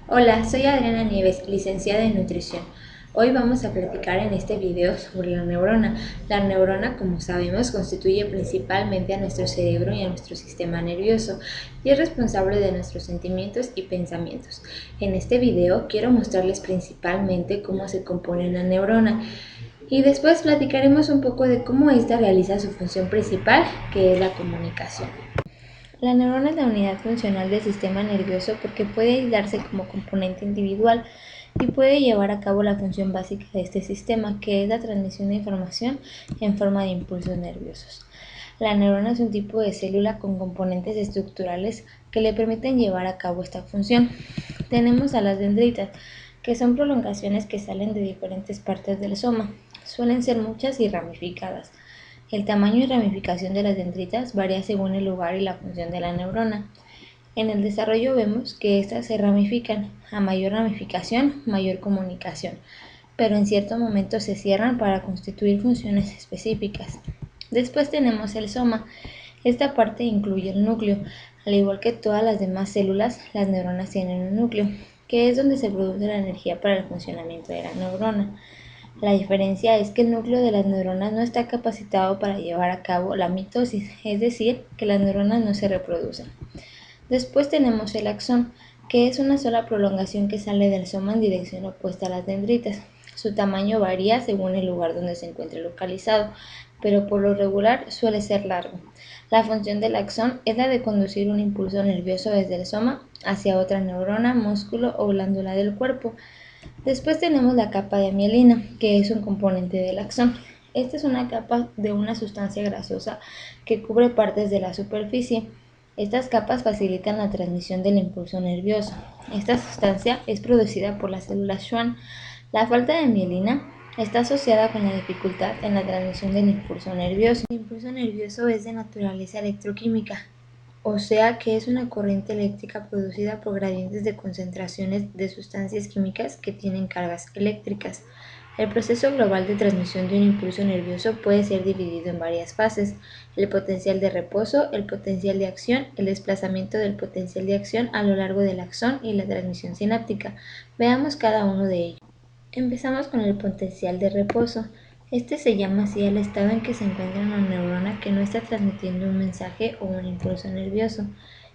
Hola, soy Adriana Nieves, licenciada en nutrición. Hoy vamos a platicar en este video sobre la neurona. La neurona, como sabemos, constituye principalmente a nuestro cerebro y a nuestro sistema nervioso y es responsable de nuestros sentimientos y pensamientos. En este video quiero mostrarles principalmente cómo se compone una neurona y después platicaremos un poco de cómo ésta realiza su función principal, que es la comunicación. La neurona es la unidad funcional del sistema nervioso porque puede aislarse como componente individual y puede llevar a cabo la función básica de este sistema, que es la transmisión de información en forma de impulsos nerviosos. La neurona es un tipo de célula con componentes estructurales que le permiten llevar a cabo esta función. Tenemos a las dendritas, que son prolongaciones que salen de diferentes partes del soma. Suelen ser muchas y ramificadas. El tamaño y ramificación de las dendritas varía según el lugar y la función de la neurona. En el desarrollo vemos que estas se ramifican. A mayor ramificación, mayor comunicación, pero en cierto momento se cierran para constituir funciones específicas. Después tenemos el soma. Esta parte incluye el núcleo. Al igual que todas las demás células, las neuronas tienen un núcleo, que es donde se produce la energía para el funcionamiento de la neurona. La diferencia es que el núcleo de las neuronas no está capacitado para llevar a cabo la mitosis, es decir, que las neuronas no se reproducen. Después tenemos el axón, que es una sola prolongación que sale del soma en dirección opuesta a las dendritas. Su tamaño varía según el lugar donde se encuentre localizado, pero por lo regular suele ser largo. La función del axón es la de conducir un impulso nervioso desde el soma hacia otra neurona, músculo o glándula del cuerpo. Después tenemos la capa de mielina, que es un componente del axón. Esta es una capa de una sustancia grasosa que cubre partes de la superficie. Estas capas facilitan la transmisión del impulso nervioso. Esta sustancia es producida por las células Schwann. La falta de mielina está asociada con la dificultad en la transmisión del impulso nervioso. El impulso nervioso es de naturaleza electroquímica, o sea que es una corriente eléctrica producida por gradientes de concentraciones de sustancias químicas que tienen cargas eléctricas. El proceso global de transmisión de un impulso nervioso puede ser dividido en varias fases: el potencial de reposo, el potencial de acción, el desplazamiento del potencial de acción a lo largo del axón y la transmisión sináptica. Veamos cada uno de ellos. Empezamos con el potencial de reposo. Este se llama así al estado en que se encuentra una neurona que no está transmitiendo un mensaje o un impulso nervioso.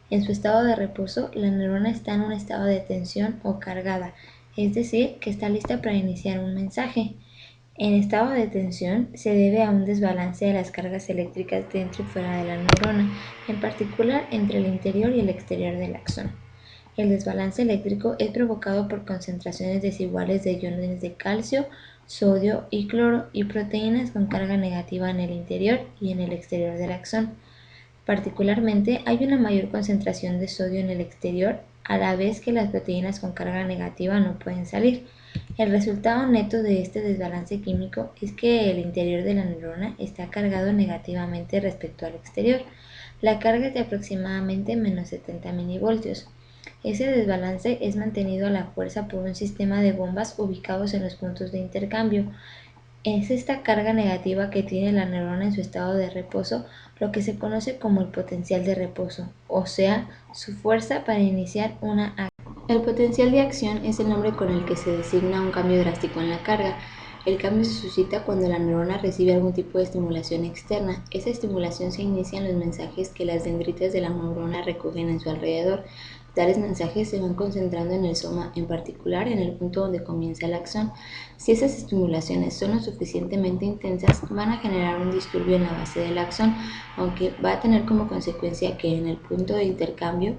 En su estado de reposo, la neurona está en un estado de tensión o cargada, es decir, que está lista para iniciar un mensaje. En estado de tensión se debe a un desbalance de las cargas eléctricas dentro y fuera de la neurona, en particular entre el interior y el exterior del axón. El desbalance eléctrico es provocado por concentraciones desiguales de iones de calcio, sodio y cloro y proteínas con carga negativa en el interior y en el exterior del axón. Particularmente, hay una mayor concentración de sodio en el exterior, a la vez que las proteínas con carga negativa no pueden salir. El resultado neto de este desbalance químico es que el interior de la neurona está cargado negativamente respecto al exterior. La carga es de aproximadamente menos 70 milivoltios. Ese desbalance es mantenido a la fuerza por un sistema de bombas ubicados en los puntos de intercambio. Es esta carga negativa que tiene la neurona en su estado de reposo lo que se conoce como el potencial de reposo, o sea, su fuerza para iniciar una acción. El potencial de acción es el nombre con el que se designa un cambio drástico en la carga. El cambio se suscita cuando la neurona recibe algún tipo de estimulación externa. Esa estimulación se inicia en los mensajes que las dendritas de la neurona recogen en su alrededor. Tales mensajes se van concentrando en el soma, en particular en el punto donde comienza el axón. Si esas estimulaciones son lo suficientemente intensas, van a generar un disturbio en la base del axón, aunque va a tener como consecuencia que en el punto de intercambio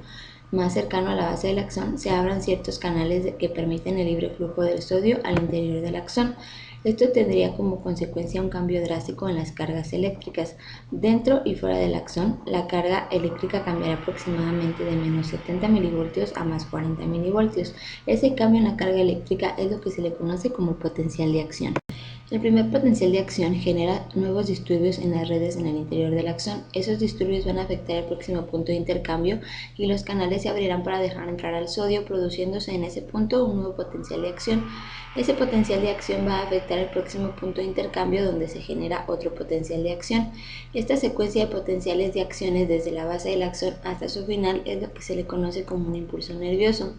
más cercano a la base del axón se abran ciertos canales que permiten el libre flujo del sodio al interior del axón. Esto tendría como consecuencia un cambio drástico en las cargas eléctricas. Dentro y fuera del axón, la carga eléctrica cambiará aproximadamente de menos 70 milivoltios a más 40 milivoltios. Ese cambio en la carga eléctrica es lo que se le conoce como potencial de acción. El primer potencial de acción genera nuevos disturbios en las redes en el interior de la axón. Esos disturbios van a afectar el próximo punto de intercambio y los canales se abrirán para dejar entrar al sodio, produciéndose en ese punto un nuevo potencial de acción. Ese potencial de acción va a afectar el próximo punto de intercambio donde se genera otro potencial de acción. Esta secuencia de potenciales de acciones desde la base del axón hasta su final es lo que se le conoce como un impulso nervioso.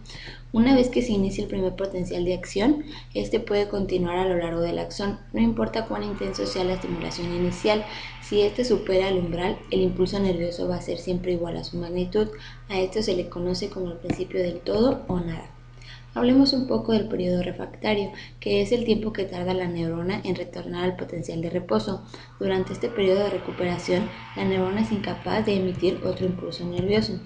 Una vez que se inicia el primer potencial de acción, este puede continuar a lo largo del axón. No importa cuán intenso sea la estimulación inicial, si este supera el umbral, el impulso nervioso va a ser siempre igual a su magnitud. A esto se le conoce como el principio del todo o nada. Hablemos un poco del periodo refractario, que es el tiempo que tarda la neurona en retornar al potencial de reposo. Durante este periodo de recuperación, la neurona es incapaz de emitir otro impulso nervioso.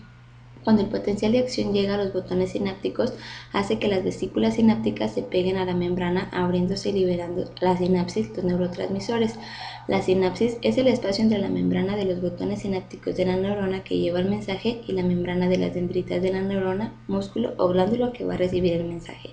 Cuando el potencial de acción llega a los botones sinápticos, hace que las vesículas sinápticas se peguen a la membrana, abriéndose y liberando la sinapsis, los neurotransmisores. La sinapsis es el espacio entre la membrana de los botones sinápticos de la neurona que lleva el mensaje y la membrana de las dendritas de la neurona, músculo o glándula que va a recibir el mensaje.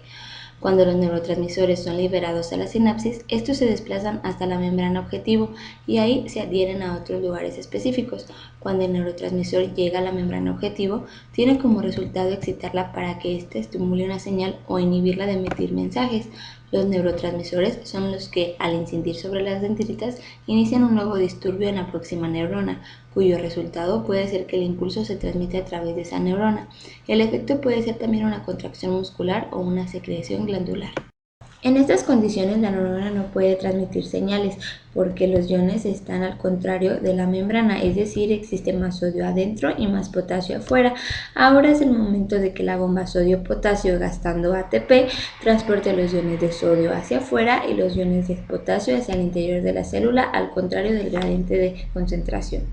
Cuando los neurotransmisores son liberados a la sinapsis, estos se desplazan hasta la membrana objetivo y ahí se adhieren a otros lugares específicos. Cuando el neurotransmisor llega a la membrana objetivo, tiene como resultado excitarla para que éste estimule una señal o inhibirla de emitir mensajes. Los neurotransmisores son los que, al incidir sobre las dendritas, inician un nuevo disturbio en la próxima neurona, cuyo resultado puede ser que el impulso se transmite a través de esa neurona. El efecto puede ser también una contracción muscular o una secreción glandular. En estas condiciones la neurona no puede transmitir señales porque los iones están al contrario de la membrana, es decir, existe más sodio adentro y más potasio afuera. Ahora es el momento de que la bomba sodio-potasio, gastando ATP, transporte los iones de sodio hacia afuera y los iones de potasio hacia el interior de la célula, al contrario del gradiente de concentración.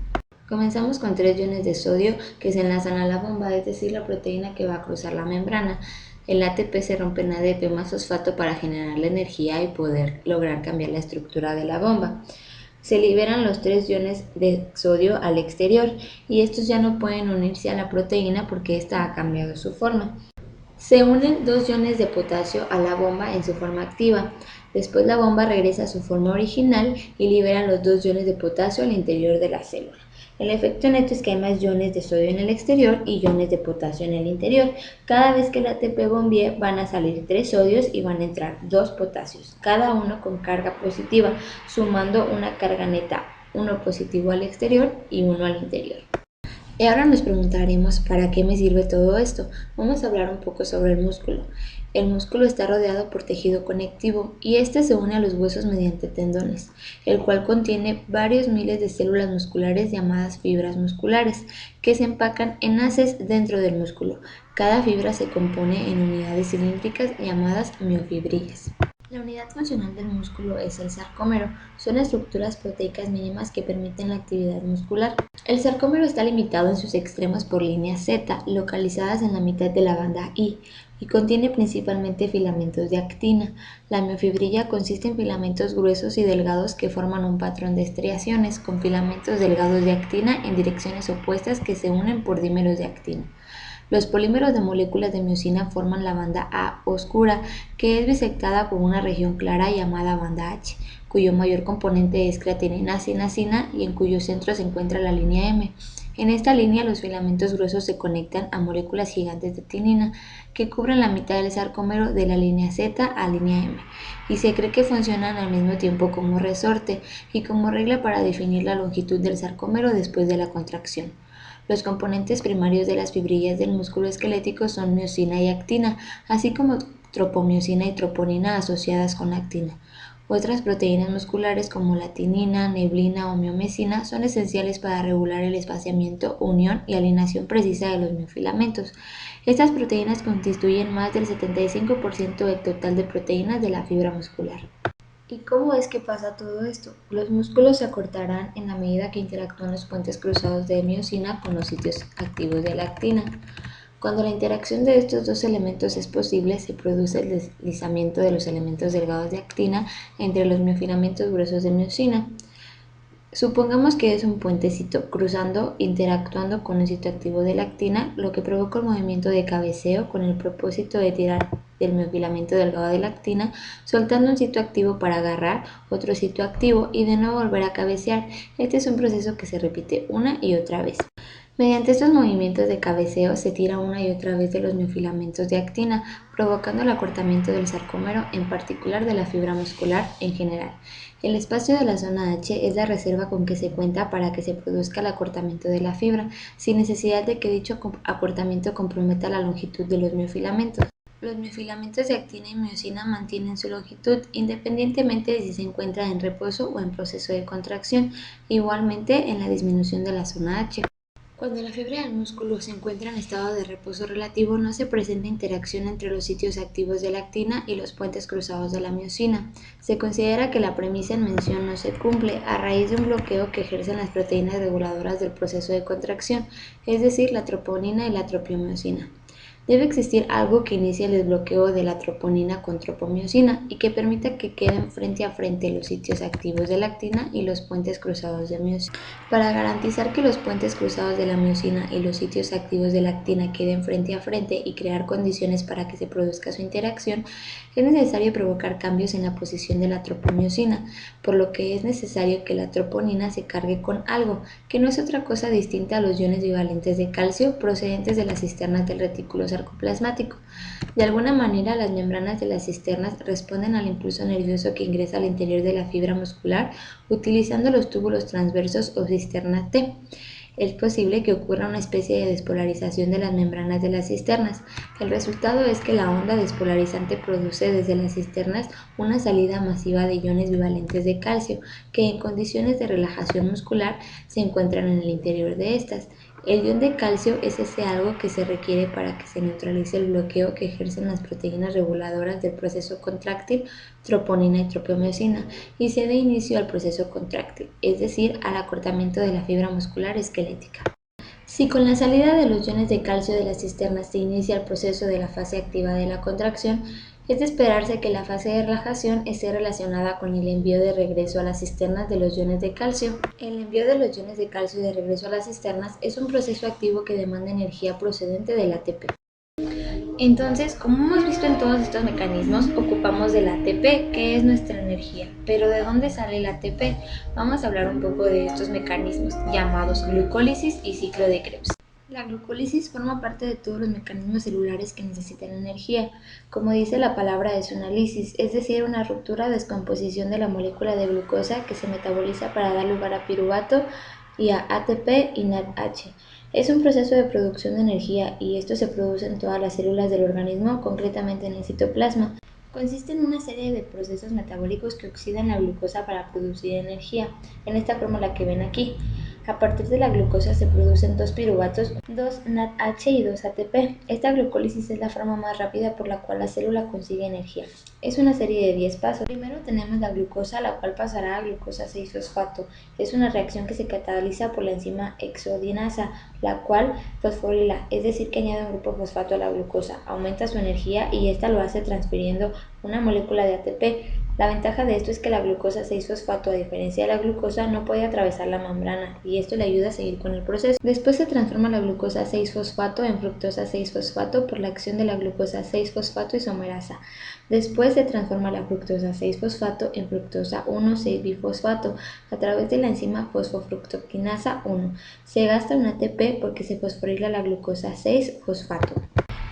Comenzamos con 3 iones de sodio que se enlazan a la bomba, es decir, la proteína que va a cruzar la membrana. El ATP se rompe en ADP más fosfato para generar la energía y poder lograr cambiar la estructura de la bomba. Se liberan los 3 iones de sodio al exterior y estos ya no pueden unirse a la proteína porque ésta ha cambiado su forma. Se unen 2 iones de potasio a la bomba en su forma activa. Después la bomba regresa a su forma original y libera los 2 iones de potasio al interior de la célula. El efecto neto es que hay más iones de sodio en el exterior y iones de potasio en el interior. Cada vez que el ATP bombee van a salir 3 sodios y van a entrar 2 potasios, cada uno con carga positiva, sumando una carga neta, uno positivo al exterior y uno al interior. Y ahora nos preguntaremos, ¿para qué me sirve todo esto? Vamos a hablar un poco sobre el músculo. El músculo está rodeado por tejido conectivo y este se une a los huesos mediante tendones, el cual contiene varios miles de células musculares llamadas fibras musculares, que se empacan en haces dentro del músculo. Cada fibra se compone en unidades cilíndricas llamadas miofibrillas. La unidad funcional del músculo es el sarcómero. Son estructuras proteicas mínimas que permiten la actividad muscular. El sarcómero está limitado en sus extremos por líneas Z, localizadas en la mitad de la banda I, y contiene principalmente filamentos de actina. La miofibrilla consiste en filamentos gruesos y delgados que forman un patrón de estriaciones, con filamentos delgados de actina en direcciones opuestas que se unen por dímeros de actina. Los polímeros de moléculas de miosina forman la banda A oscura, que es bisectada por una región clara llamada banda H, cuyo mayor componente es creatinina-cinasina y en cuyo centro se encuentra la línea M. En esta línea los filamentos gruesos se conectan a moléculas gigantes de actinina que cubren la mitad del sarcómero de la línea Z a línea M y se cree que funcionan al mismo tiempo como resorte y como regla para definir la longitud del sarcómero después de la contracción. Los componentes primarios de las fibrillas del músculo esquelético son miosina y actina, así como tropomiosina y troponina asociadas con actina. Otras proteínas musculares como la tinina, neblina o miomesina son esenciales para regular el espaciamiento, unión y alineación precisa de los miofilamentos. Estas proteínas constituyen más del 75% del total de proteínas de la fibra muscular. ¿Y cómo es que pasa todo esto? Los músculos se acortarán en la medida que interactúan los puentes cruzados de miosina con los sitios activos de la actina. Cuando la interacción de estos dos elementos es posible, se produce el deslizamiento de los elementos delgados de actina entre los miofilamentos gruesos de miosina. Supongamos que es un puentecito cruzando, interactuando con un sitio activo de la actina, lo que provoca un movimiento de cabeceo con el propósito de tirar del miofilamento delgado de la actina, soltando un sitio activo para agarrar otro sitio activo y de nuevo volver a cabecear. Este es un proceso que se repite una y otra vez. Mediante estos movimientos de cabeceo se tira una y otra vez de los miofilamentos de actina, provocando el acortamiento del sarcómero, en particular de la fibra muscular en general. El espacio de la zona H es la reserva con que se cuenta para que se produzca el acortamiento de la fibra, sin necesidad de que dicho acortamiento comprometa la longitud de los miofilamentos. Los miofilamentos de actina y miosina mantienen su longitud independientemente de si se encuentran en reposo o en proceso de contracción, igualmente en la disminución de la zona H. Cuando la fibra del músculo se encuentra en estado de reposo relativo, no se presenta interacción entre los sitios activos de la actina y los puentes cruzados de la miosina. Se considera que la premisa en mención no se cumple a raíz de un bloqueo que ejercen las proteínas reguladoras del proceso de contracción, es decir, la troponina y la tropiomiosina. Debe existir algo que inicie el desbloqueo de la troponina con tropomiosina y que permita que queden frente a frente los sitios activos de la actina y los puentes cruzados de miosina. Para garantizar que los puentes cruzados de la miosina y los sitios activos de la actina queden frente a frente y crear condiciones para que se produzca su interacción, es necesario provocar cambios en la posición de la tropomiosina, por lo que es necesario que la troponina se cargue con algo, que no es otra cosa distinta a los iones bivalentes de calcio procedentes de las cisternas del retículo sarcoplasmático. De alguna manera, las membranas de las cisternas responden al impulso nervioso que ingresa al interior de la fibra muscular utilizando los túbulos transversos o cisterna T. Es posible que ocurra una especie de despolarización de las membranas de las cisternas. El resultado es que la onda despolarizante produce desde las cisternas una salida masiva de iones bivalentes de calcio, que en condiciones de relajación muscular se encuentran en el interior de estas. El ion de calcio es ese algo que se requiere para que se neutralice el bloqueo que ejercen las proteínas reguladoras del proceso contráctil, troponina y tropiomiosina, y se dé inicio al proceso contráctil, es decir, al acortamiento de la fibra muscular esquelética. Si con la salida de los iones de calcio de las cisternas se inicia el proceso de la fase activa de la contracción, es de esperarse que la fase de relajación esté relacionada con el envío de regreso a las cisternas de los iones de calcio. El envío de los iones de calcio de regreso a las cisternas es un proceso activo que demanda energía procedente del ATP. Entonces, como hemos visto en todos estos mecanismos, ocupamos del ATP, que es nuestra energía. Pero ¿de dónde sale el ATP? Vamos a hablar un poco de estos mecanismos llamados glucólisis y ciclo de Krebs. La glucólisis forma parte de todos los mecanismos celulares que necesitan energía. Como dice la palabra, es una lisis, es decir, una ruptura o descomposición de la molécula de glucosa que se metaboliza para dar lugar a piruvato y a ATP y NADH. Es un proceso de producción de energía y esto se produce en todas las células del organismo, concretamente en el citoplasma. Consiste en una serie de procesos metabólicos que oxidan la glucosa para producir energía, en esta fórmula que ven aquí. A partir de la glucosa se producen dos piruvatos, dos NADH y dos ATP. Esta glucólisis es la forma más rápida por la cual la célula consigue energía. Es una serie de 10 pasos. Primero tenemos la glucosa, la cual pasará a glucosa 6-fosfato. Es una reacción que se cataliza por la enzima hexokinasa, la cual fosforila, es decir, que añade un grupo fosfato a la glucosa, aumenta su energía y esta lo hace transfiriendo una molécula de ATP. La ventaja de esto es que la glucosa 6-fosfato, a diferencia de la glucosa, no puede atravesar la membrana y esto le ayuda a seguir con el proceso. Después se transforma la glucosa 6-fosfato en fructosa 6-fosfato por la acción de la glucosa 6-fosfato isomerasa. Después se transforma la fructosa 6-fosfato en fructosa 1,6-bifosfato a través de la enzima fosfofructoquinasa 1. Se gasta un ATP porque se fosforila la glucosa 6-fosfato.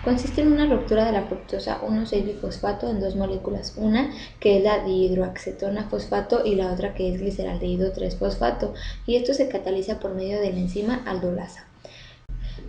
Consiste en una ruptura de la fructosa 1,6-bifosfato en dos moléculas, una que es la dihidroacetona fosfato y la otra que es gliceraldehído 3-fosfato, y esto se cataliza por medio de la enzima aldolasa.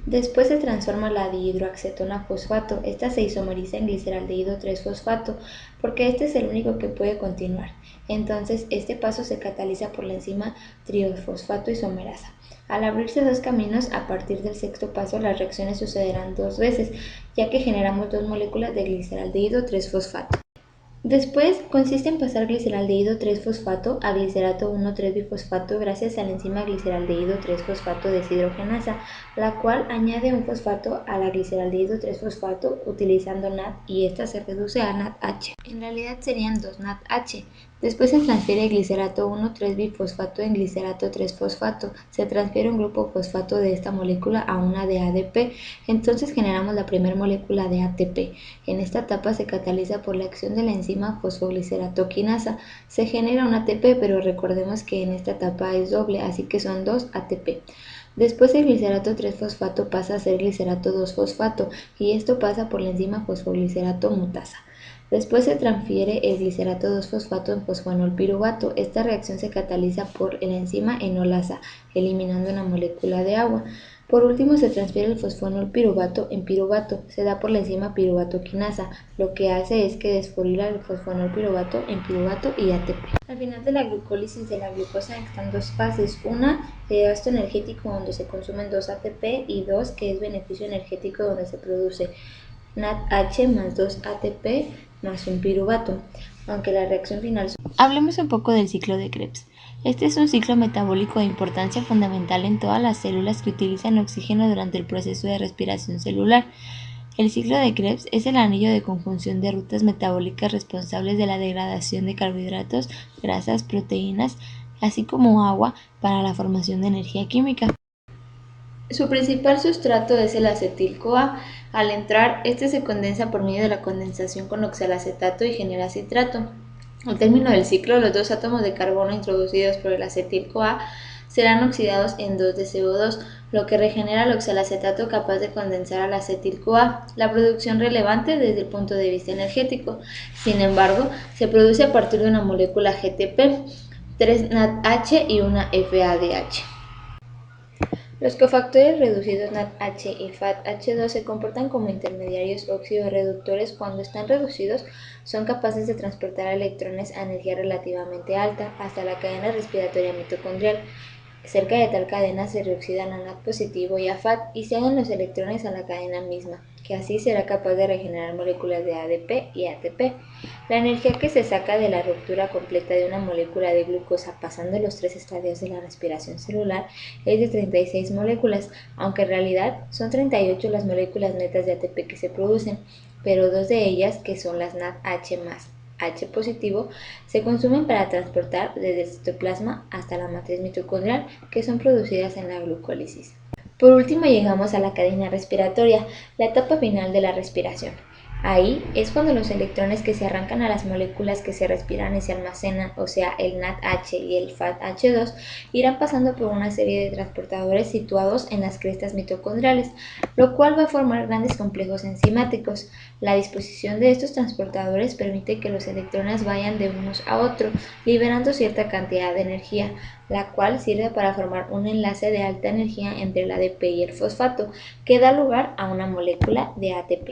Después se transforma la dihidroacetona fosfato, esta se isomeriza en gliceraldehído 3-fosfato porque este es el único que puede continuar. Entonces este paso se cataliza por la enzima triofosfato isomerasa. Al abrirse dos caminos, a partir del sexto paso las reacciones sucederán dos veces, ya que generamos dos moléculas de gliceraldehído 3-fosfato. Después consiste en pasar gliceraldehído 3-fosfato a glicerato 1,3-bifosfato gracias a la enzima gliceraldehído 3-fosfato deshidrogenasa, la cual añade un fosfato a la gliceraldehído 3-fosfato utilizando NAD y esta se reduce a NADH. En realidad serían dos NADH. Después se transfiere glicerato 1,3-bifosfato en glicerato 3-fosfato. Se transfiere un grupo fosfato de esta molécula a una de ADP. Entonces generamos la primera molécula de ATP. En esta etapa se cataliza por la acción de la enzima fosfoglicerato-quinasa. Se genera un ATP, pero recordemos que en esta etapa es doble, así que son 2 ATP. Después el glicerato 3-fosfato pasa a ser glicerato 2-fosfato y esto pasa por la enzima fosfoglicerato mutasa. Después se transfiere el glicerato 2-fosfato en fosfanol-piruvato. Esta reacción se cataliza por la enzima enolasa, eliminando una molécula de agua. Por último, se transfiere el fosfanol-piruvato en piruvato. Se da por la enzima piruvato-quinasa. Lo que hace es que desfosforila el fosfanol-piruvato en piruvato y ATP. Al final de la glucólisis de la glucosa están dos fases. Una de gasto energético, donde se consumen 2 ATP, y 2, que es beneficio energético, donde se produce NADH más 2 ATP más un piruvato, aunque la reacción final... Hablemos un poco del ciclo de Krebs. Este es un ciclo metabólico de importancia fundamental en todas las células que utilizan oxígeno durante el proceso de respiración celular. El ciclo de Krebs es el anillo de conjunción de rutas metabólicas responsables de la degradación de carbohidratos, grasas, proteínas, así como agua para la formación de energía química. Su principal sustrato es el acetil-CoA. Al entrar, este se condensa por medio de la condensación con oxalacetato y genera citrato. Al término del ciclo, los dos átomos de carbono introducidos por el acetil-CoA serán oxidados en 2 de CO2, lo que regenera el oxalacetato capaz de condensar al acetil-CoA, la producción relevante desde el punto de vista energético. Sin embargo, se produce a partir de una molécula GTP, 3 NADH y una FADH. Los cofactores reducidos NADH y FADH2 se comportan como intermediarios óxido-reductores. Cuando están reducidos, son capaces de transportar electrones a energía relativamente alta hasta la cadena respiratoria mitocondrial. Cerca de tal cadena se reoxidan a NAD positivo y a FAD y se añaden los electrones a la cadena misma, que así será capaz de regenerar moléculas de ADP y ATP. La energía que se saca de la ruptura completa de una molécula de glucosa pasando los 3 estadios de la respiración celular es de 36 moléculas, aunque en realidad son 38 las moléculas netas de ATP que se producen, pero 2 de ellas, que son las NADH más H positivo, se consumen para transportar desde el citoplasma hasta la matriz mitocondrial, que son producidas en la glucólisis. Por último, llegamos a la cadena respiratoria, la etapa final de la respiración. Ahí es cuando los electrones que se arrancan a las moléculas que se respiran y se almacenan, o sea, el NADH y el FADH2, irán pasando por una serie de transportadores situados en las crestas mitocondriales, lo cual va a formar grandes complejos enzimáticos. La disposición de estos transportadores permite que los electrones vayan de unos a otros, liberando cierta cantidad de energía, la cual sirve para formar un enlace de alta energía entre el ADP y el fosfato, que da lugar a una molécula de ATP.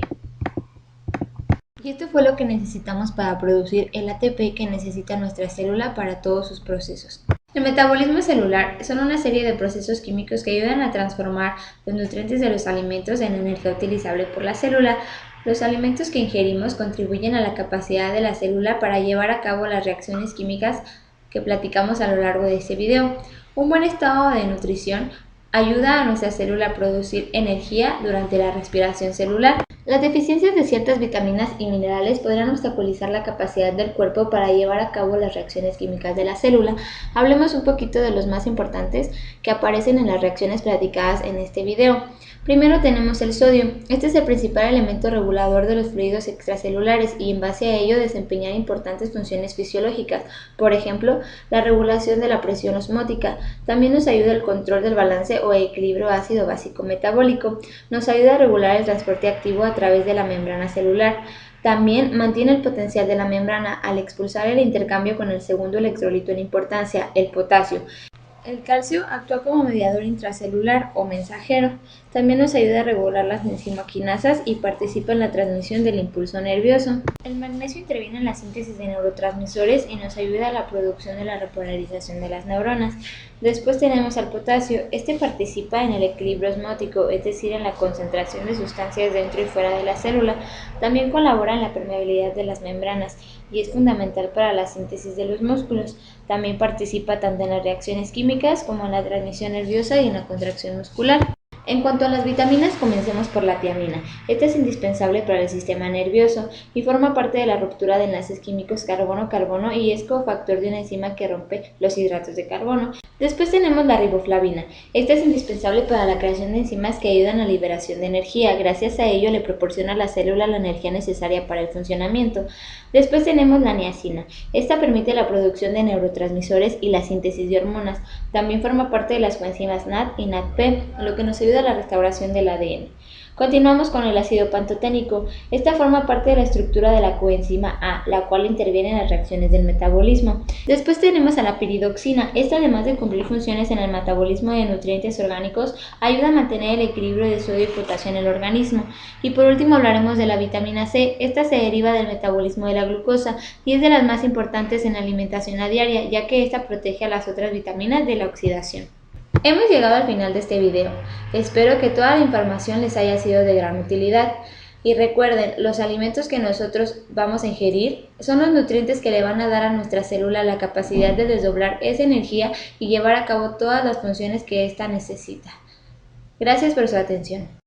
Y esto fue lo que necesitamos para producir el ATP que necesita nuestra célula para todos sus procesos. El metabolismo celular son una serie de procesos químicos que ayudan a transformar los nutrientes de los alimentos en energía utilizable por la célula. Los alimentos que ingerimos contribuyen a la capacidad de la célula para llevar a cabo las reacciones químicas que platicamos a lo largo de este video. Un buen estado de nutrición ayuda a nuestra célula a producir energía durante la respiración celular. Las deficiencias de ciertas vitaminas y minerales podrán obstaculizar la capacidad del cuerpo para llevar a cabo las reacciones químicas de la célula. Hablemos un poquito de los más importantes que aparecen en las reacciones platicadas en este video. Primero tenemos el sodio. Este es el principal elemento regulador de los fluidos extracelulares y en base a ello desempeñar importantes funciones fisiológicas. Por ejemplo, la regulación de la presión osmótica. También nos ayuda el control del balance o equilibrio ácido-básico metabólico. Nos ayuda a regular el transporte activo a través de la membrana celular. También mantiene el potencial de la membrana al expulsar el intercambio con el segundo electrolito en importancia, el potasio. El calcio actúa como mediador intracelular o mensajero. También nos ayuda a regular las enzimoquinasas y participa en la transmisión del impulso nervioso. El magnesio interviene en la síntesis de neurotransmisores y nos ayuda a la producción de la repolarización de las neuronas. Después tenemos al potasio. Este participa en el equilibrio osmótico, es decir, en la concentración de sustancias dentro y fuera de la célula. También colabora en la permeabilidad de las membranas y es fundamental para la síntesis de los músculos. También participa tanto en las reacciones químicas como en la transmisión nerviosa y en la contracción muscular. En cuanto a las vitaminas, comencemos por la tiamina. Esta es indispensable para el sistema nervioso y forma parte de la ruptura de enlaces químicos carbono-carbono y es cofactor de una enzima que rompe los hidratos de carbono. Después tenemos la riboflavina. Esta es indispensable para la creación de enzimas que ayudan a la liberación de energía. Gracias a ello le proporciona a la célula la energía necesaria para el funcionamiento. Después tenemos la niacina. Esta permite la producción de neurotransmisores y la síntesis de hormonas. También forma parte de las coenzimas NAD y NADP, lo que nos ayuda a la restauración del ADN. Continuamos con el ácido pantoténico. Esta forma parte de la estructura de la coenzima A, la cual interviene en las reacciones del metabolismo. Después tenemos a la piridoxina. Esta, además de cumplir funciones en el metabolismo de nutrientes orgánicos, ayuda a mantener el equilibrio de sodio y potasio en el organismo. Y por último hablaremos de la vitamina C. Esta se deriva del metabolismo de la glucosa y es de las más importantes en la alimentación a diaria, ya que esta protege a las otras vitaminas de la oxidación. Hemos llegado al final de este video. Espero que toda la información les haya sido de gran utilidad. Y recuerden, los alimentos que nosotros vamos a ingerir son los nutrientes que le van a dar a nuestra célula la capacidad de desdoblar esa energía y llevar a cabo todas las funciones que ésta necesita. Gracias por su atención.